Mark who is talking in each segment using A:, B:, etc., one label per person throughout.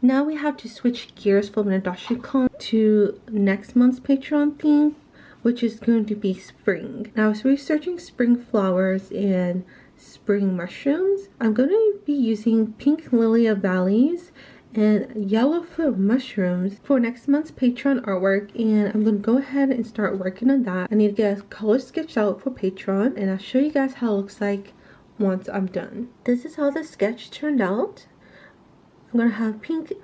A: Now we have to switch gears from Nadashikon to next month's Patreon theme, which is going to be spring. Now I was researching spring flowers and spring mushrooms. I'm going to be using pink lily of valleys and yellowfoot mushrooms for next month's Patreon artwork, and I'm going to go ahead and start working on that. I need to get a color sketch out for Patreon, and I'll show you guys how it looks like once I'm done. This is how the sketch turned out. I'm going to have pink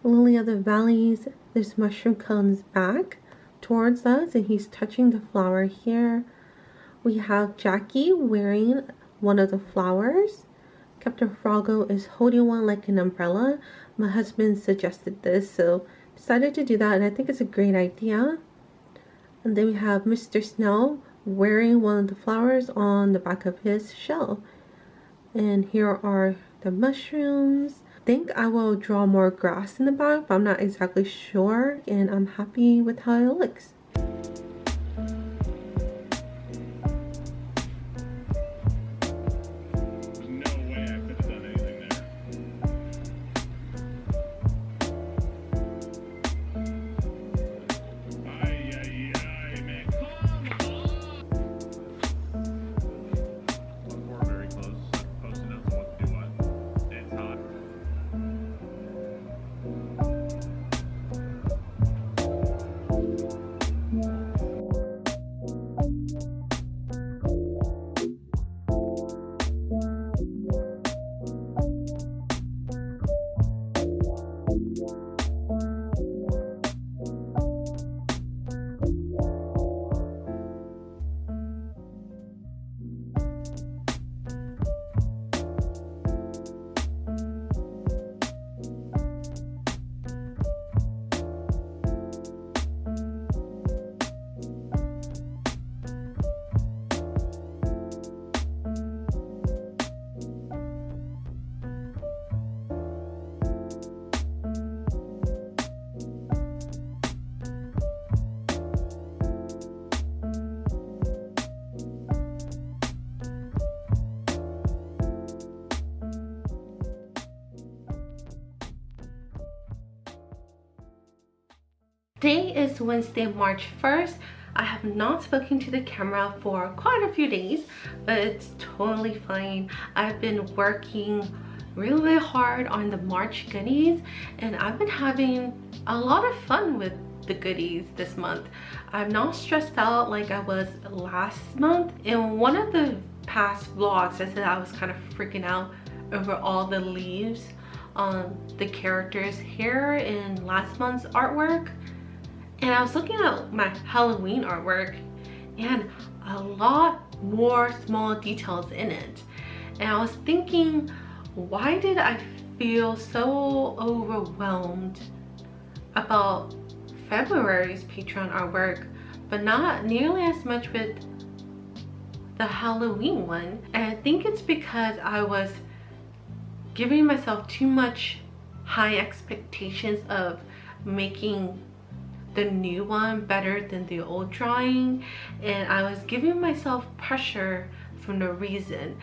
A: lily of the valleys. This mushroom comes back towards us and he's touching the flower here. We have Jackie wearing one of the flowers. Captain Froggo is holding one like an umbrella. My husband suggested this, so decided to do that, and I think it's a great idea. And then we have Mr. Snell wearing one of the flowers on the back of his shell. And here are the mushrooms. I think I will draw more grass in the back, but I'm not exactly sure, and I'm happy with how it looks. Today is Wednesday, March 1st. I have not spoken to the camera for quite a few days, but it's totally fine. I've been working really hard on the March goodies, and I've been having a lot of fun with the goodies this month. I'm not stressed out like I was last month. In one of the past vlogs, I said I was kind of freaking out over all the leaves on the characters' hair in last month's artwork. And I was looking at my Halloween artwork and a lot more small details in it. And I was thinking, why did I feel so overwhelmed about February's Patreon artwork, but not nearly as much with the Halloween one? And I think it's because I was giving myself too much high expectations of making the new one better than the old drawing, and I was giving myself pressure for no reason.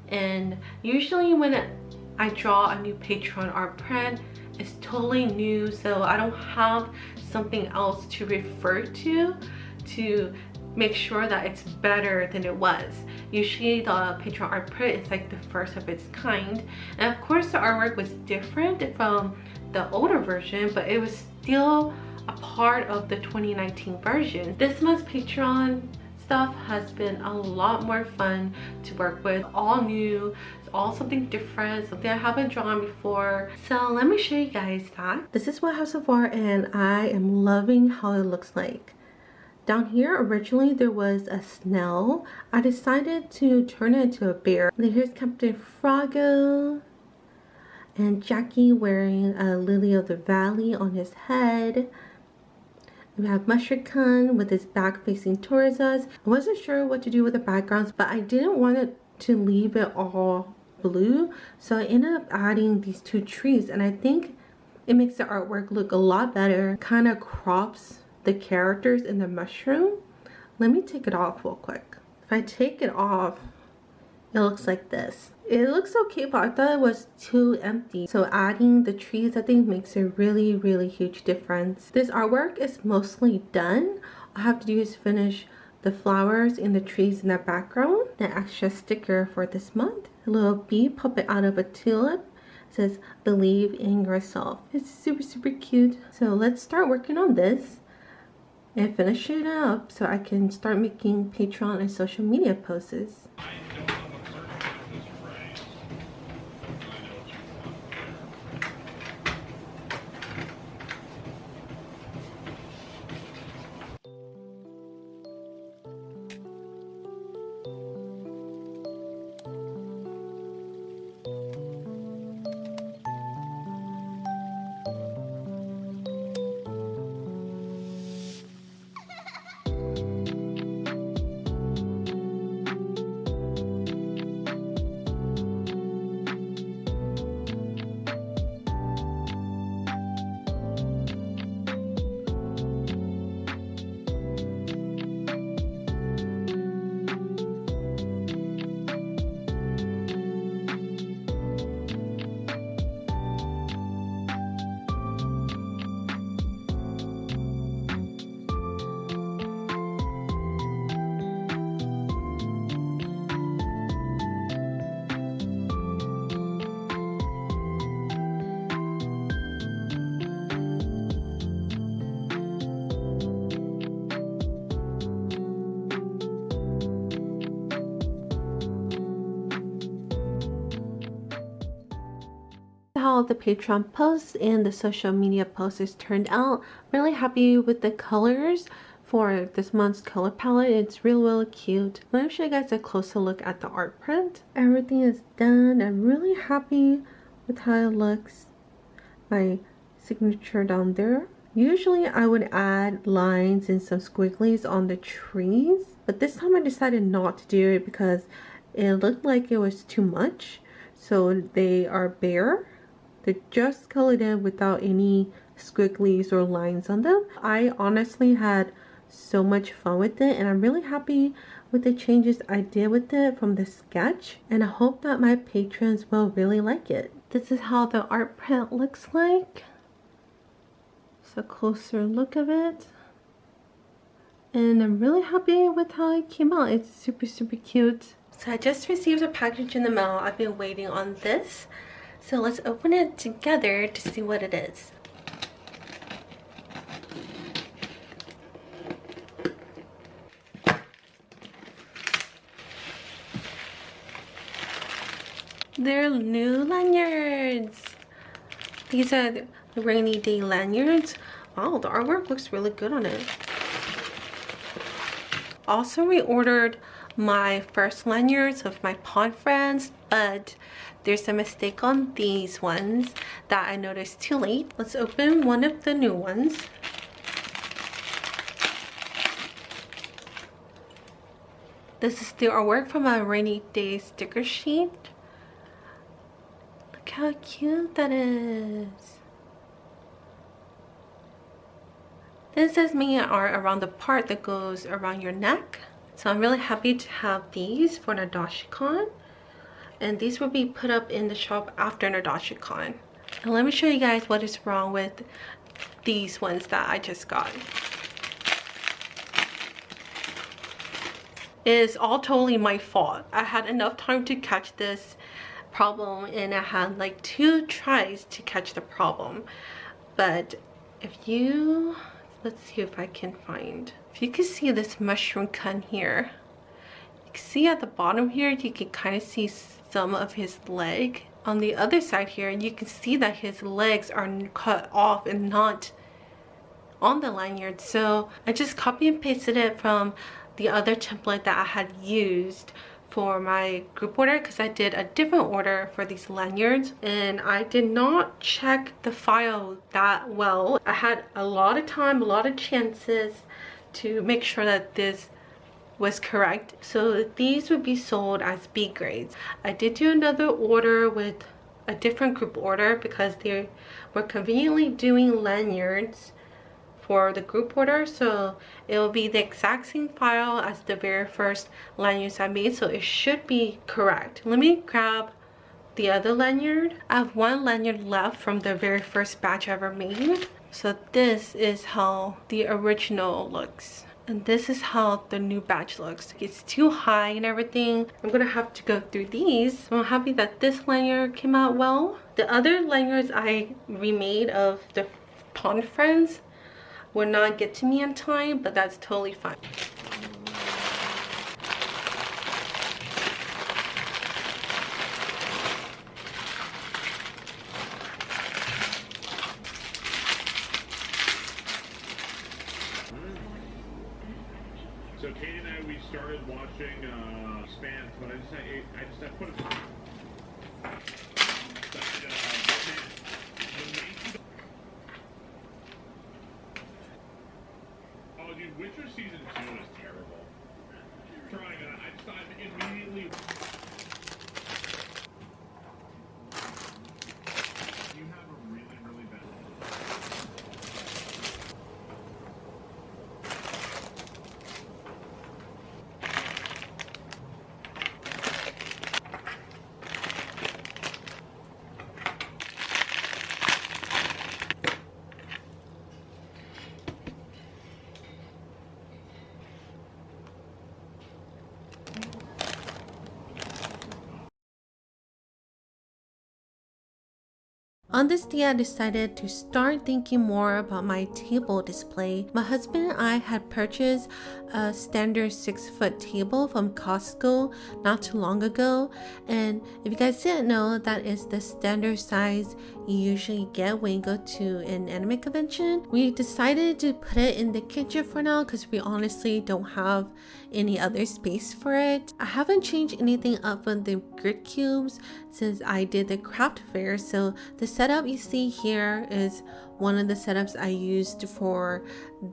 A: And usually when I draw a new Patreon art print, it's totally new, so I don't have something else to refer to make sure that it's better than it was. Usually the Patreon art print is like the first of its kind, and of course the artwork was different from the older version, but it was still a part of the 2019 version. This month's Patreon stuff has been a lot more fun to work with. All new, it's all something different, something I haven't drawn before. So let me show you guys that. This is what I have so far, and I am loving how it looks like. Down here, originally there was a snail. I decided to turn it into a bear. And then here's Captain Froggo and Jackie wearing a lily of the valley on his head. We have Mushroom with his back facing towards us. I wasn't sure what to do with the backgrounds, but I didn't want it to leave it all blue, so I ended up adding these two trees, and I think it makes the artwork look a lot better. Kind of crops the characters in the mushroom. Let me take it off real quick. If I take it off, it looks like this. It looks okay, but I thought it was too empty. So adding the trees, I think, makes a really huge difference. This artwork is mostly done. All I have to do is finish the flowers and the trees in the background. The extra sticker for this month. A little bee puppet out of a tulip. It says, believe in yourself. It's super cute. So let's start working on this and finish it up so I can start making Patreon and social media posts. How the Patreon posts and the social media posts turned out. Really happy with the colors for this month's color palette. It's really cute. Let me show you guys a closer look at the art print. Everything is done. I'm really happy with how it looks. My signature down there. Usually I would add lines and some squigglies on the trees, but this time I decided not to do it because it looked like it was too much. So they are bare. They're just colored in without any squigglies or lines on them. I honestly had so much fun with it, and I'm really happy with the changes I did with it from the sketch, and I hope that my patrons will really like it. This is how the art print looks like. It's a closer look of it, and I'm really happy with how it came out. It's super cute. So I just received a package in the mail. I've been waiting on this. So let's open it together to see what it is. They're new lanyards. These are the rainy day lanyards. Wow, the artwork looks really good on it. Also reordered my first lanyards of my pod friends, but there's a mistake on these ones that I noticed too late. Let's open one of the new ones. This is the artwork from a rainy day sticker sheet. Look how cute that is. This is making art around the part that goes around your neck. So I'm really happy to have these for NadashiCon. And these will be put up in the shop after NadashiCon. And let me show you guys what is wrong with these ones that I just got. It is all totally my fault. I had enough time to catch this problem, and I had like 2 tries to catch the problem. But if you, let's see if I can find, if you can see this mushroom cut here, you can see at the bottom here, you can kind of see some of his leg. On the other side here, you can see that his legs are cut off and not on the lanyard. So I just copy and pasted it from the other template that I had used for my group order, because I did a different order for these lanyards and I did not check the file that well. I had a lot of time, a lot of chances to make sure that this was correct. So these would be sold as B grades. I did do another order with a different group order because they were conveniently doing lanyards for the group order, so it will be the exact same file as the very first lanyards I made, so it should be correct. Let me grab the other lanyard. I have one lanyard left from the very first batch I ever made. So this is how the original looks, and this is how the new batch looks. It's too high and everything. I'm gonna have to go through these. I'm happy that this lanyard came out well. The other lanyards I remade of the Pond Friends will not get to me in time, but that's totally fine.
B: So Katie and I, we started watching Spans, but I put it. Oh, dude, Witcher season 2 is terrible. Trying it, I just thought immediately. You have a really, really bad.
A: On this day, I decided to start thinking more about my table display. My husband and I had purchased a standard 6-foot table from Costco not too long ago, and if you guys didn't know, that is the standard size you usually get when you go to an anime convention. We decided to put it in the kitchen for now because we honestly don't have any other space for it. I haven't changed anything up on the grid cubes since I did the craft fair, so the setup you see here is one of the setups I used for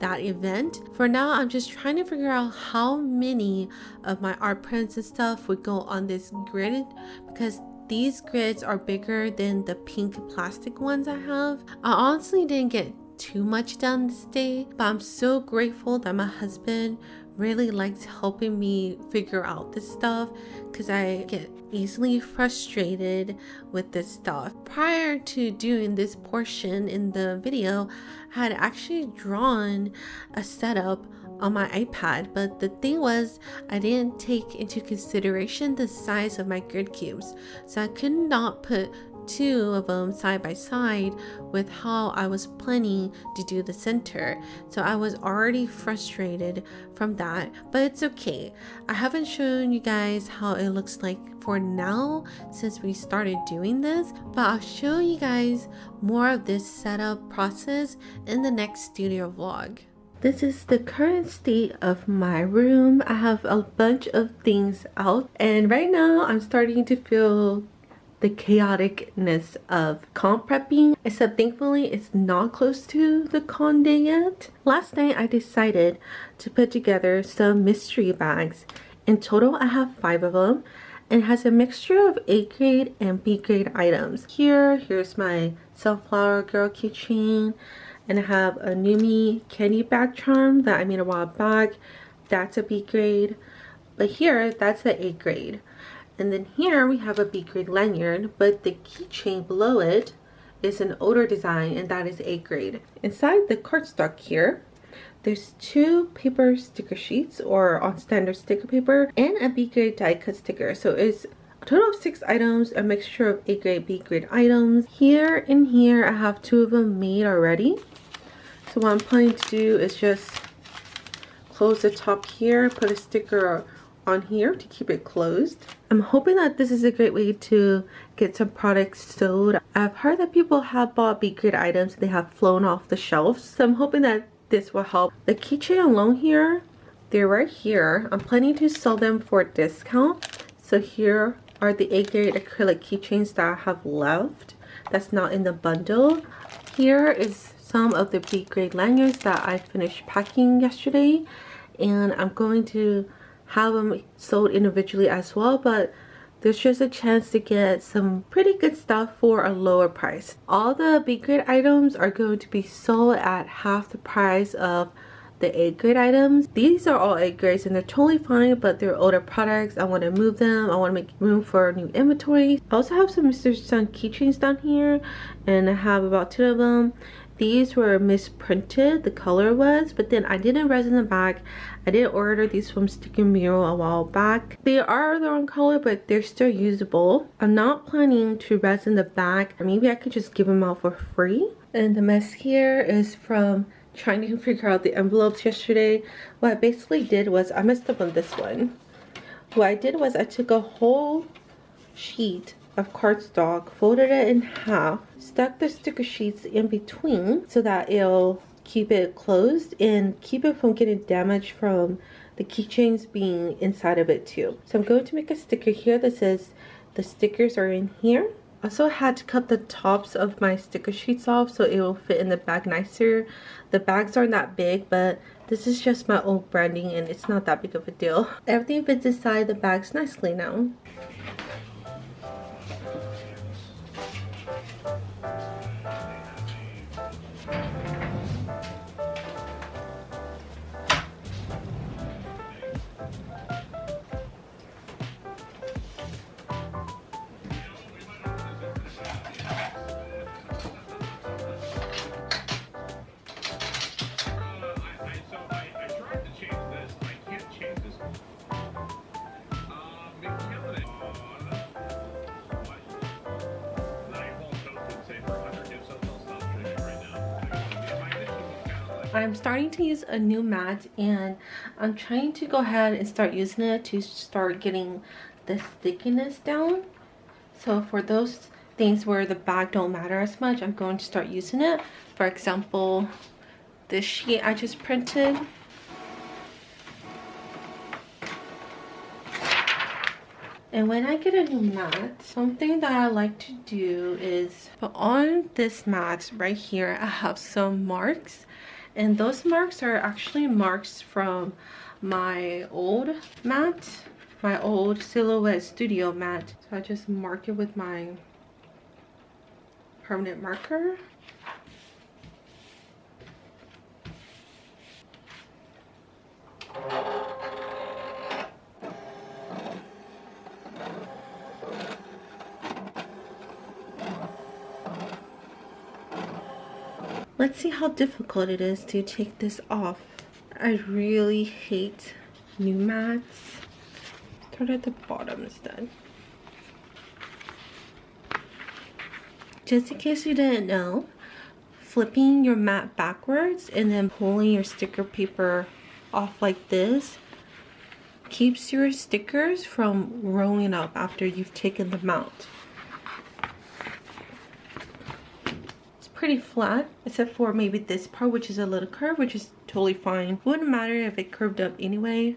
A: that event. For now, I'm just trying to figure out how many of my art prints and stuff would go on this grid, because these grids are bigger than the pink plastic ones I have. I honestly didn't get too much done this day, but I'm so grateful that my husband really likes helping me figure out this stuff, because I get easily frustrated with this stuff. Prior to doing this portion in the video, I had actually drawn a setup on my iPad, but the thing was I didn't take into consideration the size of my grid cubes, so I could not put two of them side by side with how I was planning to do the center. So I was already frustrated from that, but it's okay. I haven't shown you guys how it looks like for now since we started doing this, but I'll show you guys more of this setup process in the next studio vlog. This is the current state of my room. I have a bunch of things out, and right now I'm starting to feel the chaoticness of con prepping, except thankfully it's not close to the con day yet. Last night I decided to put together some mystery bags. In total I have 5 of them, and it has a mixture of A grade and B grade items. Here's my Sunflower Girl keychain, and I have a Numi candy bag charm that I made a while back. That's a B grade, but here that's the A grade. And then here we have a B grade lanyard, but the keychain below it is an older design, and that is A grade. Inside the cardstock here, there's 2 paper sticker sheets or on standard sticker paper and a B grade die cut sticker. So it's a total of 6 items, a mixture of A grade, B grade items. Here and here I have 2 of them made already. So what I'm planning to do is just close the top here, put a sticker on here to keep it closed. I'm hoping that this is a great way to get some products sold. I've heard that people have bought B grade items and they have flown off the shelves, so I'm hoping that this will help. The keychain alone here, they're right here. I'm planning to sell them for a discount. So here are the A grade acrylic keychains that I have left that's not in the bundle. Here is some of the B grade lanyards that I finished packing yesterday, and I'm going to have them sold individually as well, but there's just a chance to get some pretty good stuff for a lower price. All the B grade items are going to be sold at half the price of the A grade items. These are all A grades and they're totally fine, but they're older products. I want to move them. I want to make room for new inventory. I also have some Mr. Sun keychains down here, and I have about 2 of them. These were misprinted, the color was, but then I didn't resin them back. I did order these from Sticker Mural a while back. They are their own color, but they're still usable. I'm not planning to resin the back. Maybe I could just give them out for free. And the mess here is from trying to figure out the envelopes yesterday. What I basically did was, I messed up on this one. What I did was I took a whole sheet of cardstock, folded it in half, stuck the sticker sheets in between so that it'll keep it closed and keep it from getting damaged from the keychains being inside of it too. So I'm going to make a sticker here that says the stickers are in here. Also had to cut the tops of my sticker sheets off so it will fit in the bag nicer. The bags aren't that big, but this is just my old branding and it's not that big of a deal. Everything fits inside the bags nicely now. I'm starting to use a new mat and I'm trying to go ahead and start using it to start getting the stickiness down. So for those things where the bag don't matter as much, I'm going to start using it. For example, this sheet I just printed. And when I get a new mat, something that I like to do is put on this mat right here. I have some marks. And those marks are actually marks from my old mat, my old Silhouette Studio mat. So I just mark it with my permanent marker. Let's see how difficult it is to take this off. I really hate new mats. Start at the bottom instead. Just in case you didn't know, flipping your mat backwards and then pulling your sticker paper off like this keeps your stickers from rolling up after you've taken them out. Pretty flat except for maybe this part, which is a little curved, which is totally fine. Wouldn't matter if it curved up anyway.